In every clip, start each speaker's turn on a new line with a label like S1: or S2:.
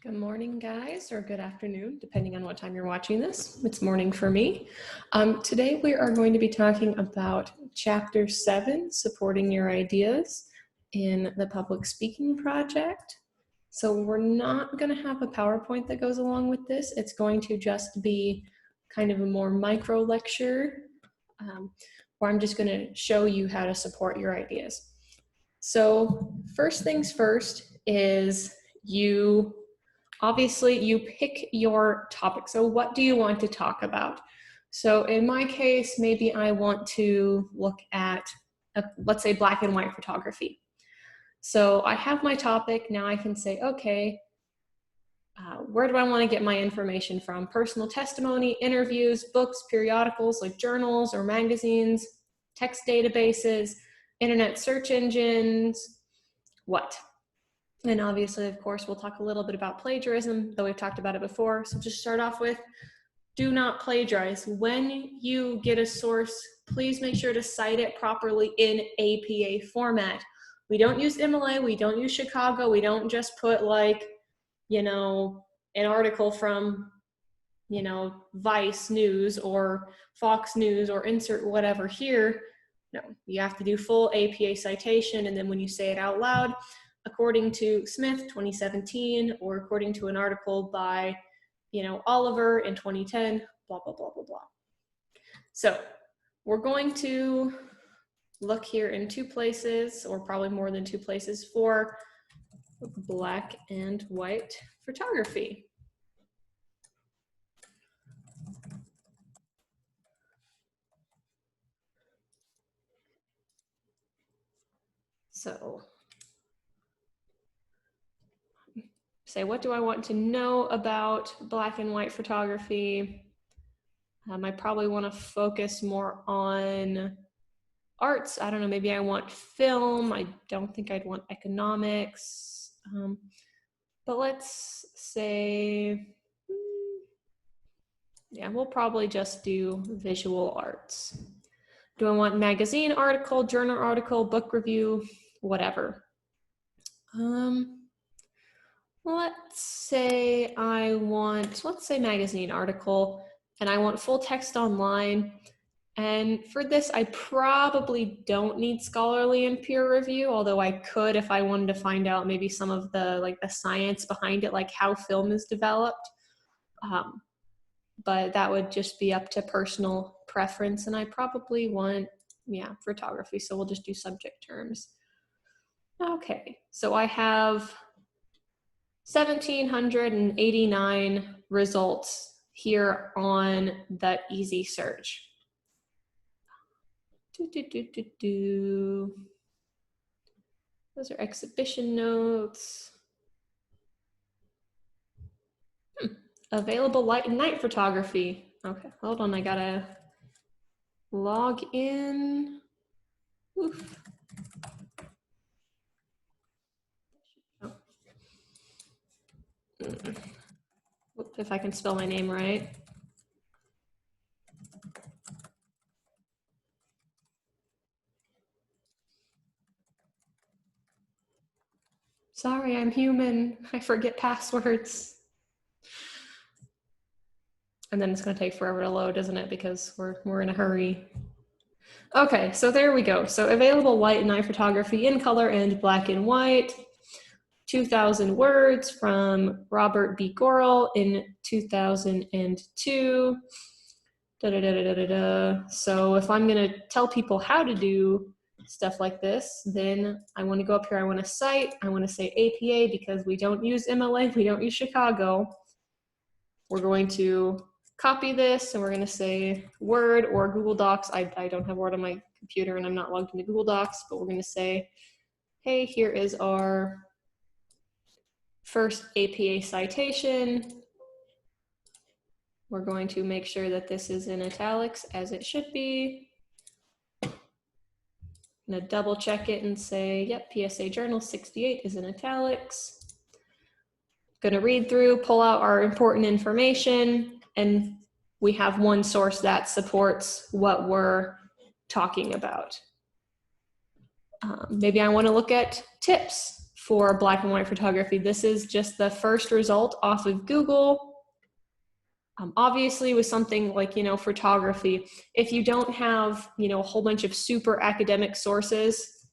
S1: Good morning, guys, or good afternoon, depending on what time you're watching this. It's morning for me. Today we are going to be talking about Chapter 7, Supporting Your Ideas in the Public Speaking Project. So we're not going to have a PowerPoint that goes along with this. It's going to just be kind of a more micro lecture where I'm just going to show you how to support your ideas. So first things first is obviously you pick your topic. So what do you want to talk about? So in my case, maybe I want to look at, let's say, black and white photography. So I have my topic. Now I can say, okay, where do I want to get my information from? Personal testimony, interviews, books, periodicals like journals or magazines, text databases, internet search engines, what? And obviously, of course, we'll talk a little bit about plagiarism, though we've talked about it before. So just start off with, do not plagiarize. When you get a source, please make sure to cite it properly in APA format. We don't use MLA, we don't use Chicago, we don't just put like, an article from, Vice News or Fox News or insert whatever here. No, you have to do full APA citation, and then when you say it out loud, according to Smith 2017, or according to an article by, Oliver in 2010, blah, blah, blah, blah, blah. So we're going to look here in two places, or probably more than two places, for black and white photography. So say, what do I want to know about black and white photography? I probably want to focus more on arts. I don't know, maybe I want film. I don't think I'd want economics. But let's say, we'll probably just do visual arts. Do I want magazine article, journal article, book review, whatever? Let's say magazine article, and I want full text online. And for this, I probably don't need scholarly and peer review, although I could if I wanted to find out maybe some of the science behind it, like how film is developed. But that would just be up to personal preference, and I probably want, photography, so we'll just do subject terms. Okay, so I have 1,789 results here on the easy search. Those are exhibition notes. Available light and night photography. Okay, hold on, I gotta log in. Oof. Oh. If I can spell my name right. Sorry, I'm human. I forget passwords. And then it's going to take forever to load, isn't it? Because we're in a hurry. Okay, so there we go. So available light and night photography in color and black and white. 2,000 words from Robert B. Gorel in 2002. So if I'm going to tell people how to do stuff like this, then I want to go up here, I want to cite, I want to say APA because we don't use MLA, we don't use Chicago. We're going to copy this and we're going to say Word or Google Docs. I don't have Word on my computer and I'm not logged into Google Docs, but we're going to say, hey, here is our first APA citation. We're going to make sure that this is in italics as it should be. I'm going to double check it and say, yep, PSA Journal 68 is in italics. Going to read through, pull out our important information, and we have one source that supports what we're talking about. Maybe I want to look at tips for black and white photography. This is just the first result off of Google. Obviously with something like, photography, if you don't have, a whole bunch of super academic sources,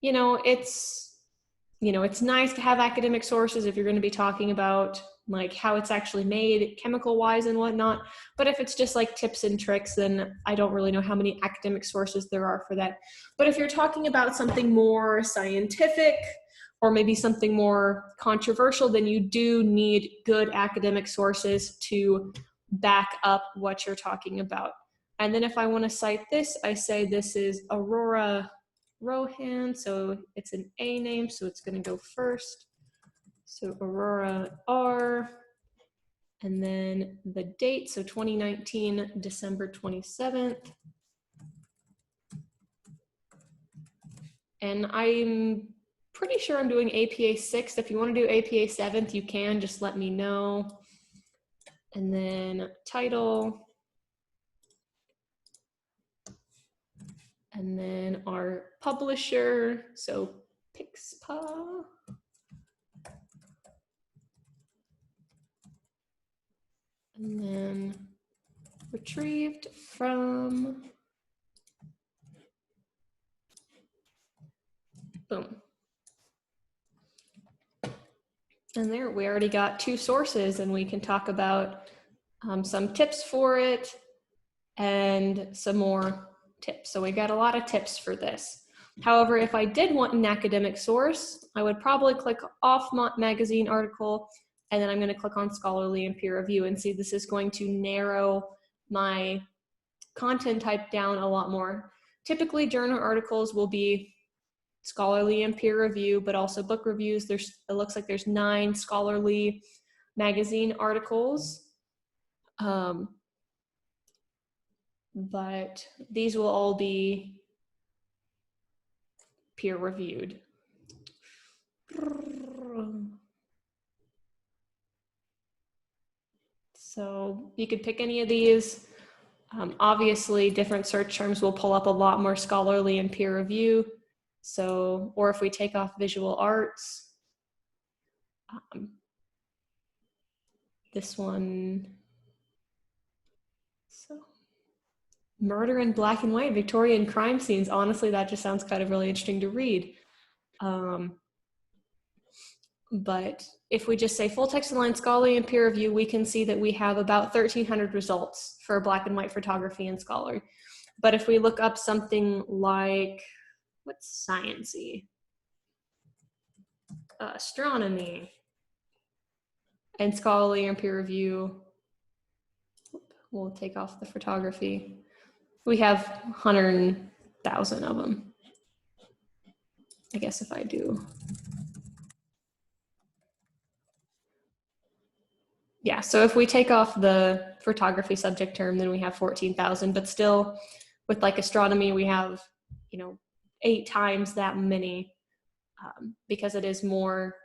S1: it's nice to have academic sources if you're going to be talking about like how it's actually made chemical wise and whatnot. But if it's just like tips and tricks, then I don't really know how many academic sources there are for that. But if you're talking about something more scientific or maybe something more controversial, then you do need good academic sources to back up what you're talking about. And then if I want to cite this, I say this is Aurora Rohan, so it's an A name, so it's going to go first. So Aurora R, and then the date, so 2019, December 27th. And I'm pretty sure I'm doing APA 6th. If you want to do APA 7th, you can, just let me know. And then title. And then our publisher, so Pixpa. And then retrieved from, boom. And there, we already got 2 sources, and we can talk about some tips for it and some more tips. So we got a lot of tips for this. However, if I did want an academic source, I would probably click off magazine article, and then I'm going to click on scholarly and peer review, and see this is going to narrow my content type down a lot more. Typically, journal articles will be scholarly and peer review, but also book reviews. It looks like there's 9 scholarly magazine articles. But these will all be peer reviewed. So you could pick any of these. Obviously, different search terms will pull up a lot more scholarly and peer review. So, or if we take off visual arts, this one, so murder in black and white, Victorian crime scenes. Honestly, that just sounds kind of really interesting to read. But if we just say full text inline scholarly and peer review, we can see that we have about 1,300 results for black and white photography and scholarly. But if we look up something like, what's sciencey? Astronomy and scholarly and peer review, we'll take off the photography. We have 100,000 of them. I guess if I do. Yeah, so if we take off the photography subject term, then we have 14,000, but still with like astronomy, we have, 8 times that many because it is more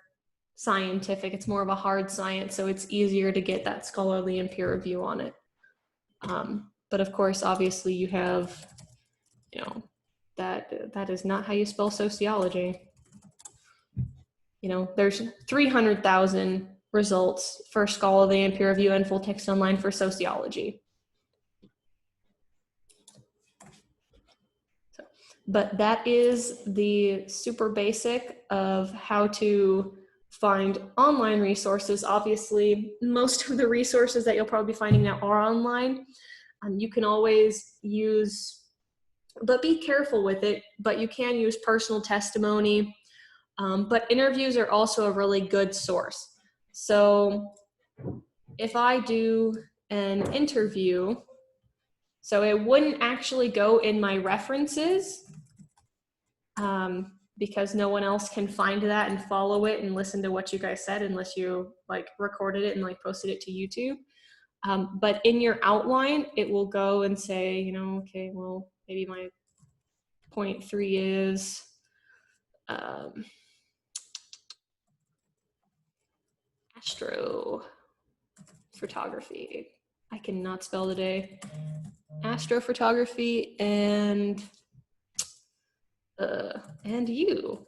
S1: scientific. It's more of a hard science, so it's easier to get that scholarly and peer review on it. But of course, obviously you have, that is not how you spell sociology. There's 300,000 results for scholarly and peer review and full text online for sociology. But that is the super basic of how to find online resources. Obviously, most of the resources that you'll probably be finding now are online. You can always use, but be careful with it, but you can use personal testimony. But interviews are also a really good source. So if I do an interview, so it wouldn't actually go in my references because no one else can find that and follow it and listen to what you guys said unless you like recorded it and like posted it to YouTube. But in your outline, it will go and say, okay, well, maybe my point 3 is astrophotography. I cannot spell today. Astrophotography and you.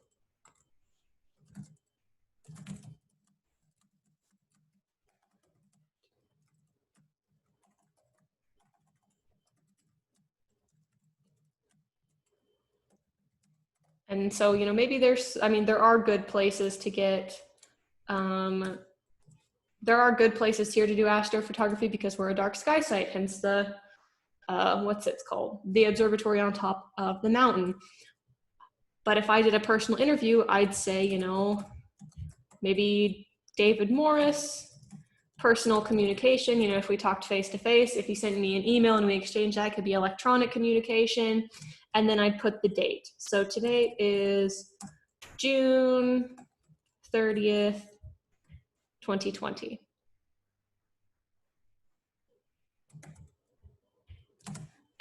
S1: And so, you know, maybe there's, I mean, there are good places to get, there are good places here to do astrophotography because we're a dark sky site, hence the, what's it called? The observatory on top of the mountain. But if I did a personal interview, I'd say, you know, maybe David Morris, personal communication, you know, if we talked face to face, if he sent me an email and we exchanged that, could be electronic communication. And then I'd put the date. So today is June 30th, 2020.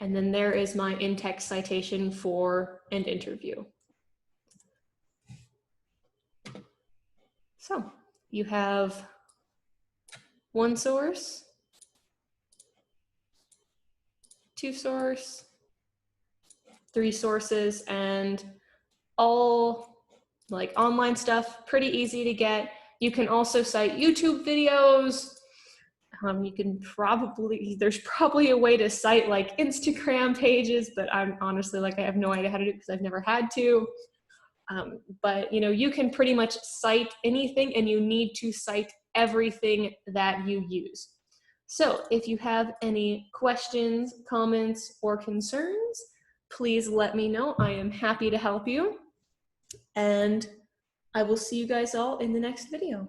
S1: And then there is my in-text citation for an interview. So you have one source, two source, three sources, and all like online stuff, pretty easy to get. You can also cite YouTube videos. You can probably, there's probably a way to cite like Instagram pages, but I'm honestly like, I have no idea how to do it because I've never had to. But you know, you can pretty much cite anything, and you need to cite everything that you use. So if you have any questions, comments, or concerns, please let me know. I am happy to help you. And I will see you guys all in the next video.